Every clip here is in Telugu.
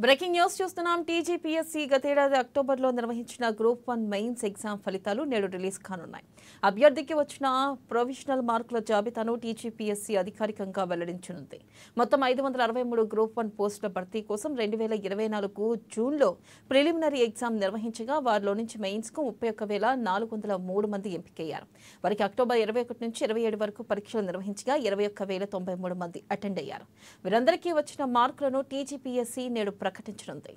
బ్రేకింగ్ న్యూస్ చూస్తున్నాం. టీజీపీఎస్సీ గతేడాది అక్టోబర్లో నిర్వహించిన గ్రూప్ 1 మెయిన్స్ ఎగ్జామ్ ఫలితాలు నేడు రిలీజ్ కానున్నాయి. అభ్యర్థికి వచ్చిన ప్రొవిజనల్ మార్కుల జాబితాను టీజీపీఎస్సీ అధికారికంగా వెల్లడించనుంది. మొత్తం 563 గ్రూప్ 1 పోస్టుల భర్తీ కోసం 2024 జూన్లో ప్రిలిమినరీ ఎగ్జామ్ నిర్వహించగా వారిలో నుంచి మెయిన్స్కు 31,403 మంది ఎంపికయ్యారు. వారికి అక్టోబర్ 21 నుంచి 27 వరకు పరీక్షలు నిర్వహించగా 21,093 మంది అటెండ్ అయ్యారు. వీరందరికీ వచ్చిన మార్కులను టీజీపీఎస్సీ నేడు ప్రకటించనుంది.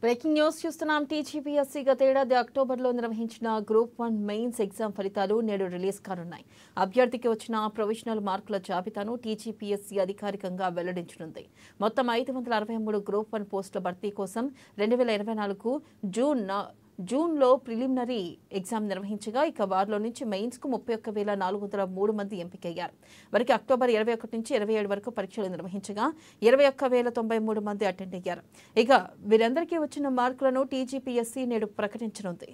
బ్రేకింగ్ న్యూస్ చూస్తున్నాం. టీజీపీఎస్సీ గతేడాది అక్టోబర్లో నిర్వహించిన గ్రూప్ 1 మెయిన్స్ ఎగ్జామ్ ఫలితాలు నేడు రిలీజ్ కానున్నాయి. అభ్యర్థికి వచ్చిన ప్రొవిజనల్ మార్కుల జాబితాను టీజీపీఎస్సీ అధికారికంగా వెల్లడించనుంది. మొత్తం 563 గ్రూప్ 1 పోస్టుల భర్తీ కోసం 2024 జూన్లో ప్రిలిమినరీ ఎగ్జామ్ నిర్వహించగా వారిలో నుంచి మెయిన్స్కు 31,403 మంది ఎంపికయ్యారు. వారికి అక్టోబర్ 21 నుంచి 27 వరకు పరీక్షలు నిర్వహించగా 21,093 మంది అటెండ్ అయ్యారు. వీరందరికీ వచ్చిన మార్కులను టీజీపీఎస్సీ నేడు ప్రకటించనుంది.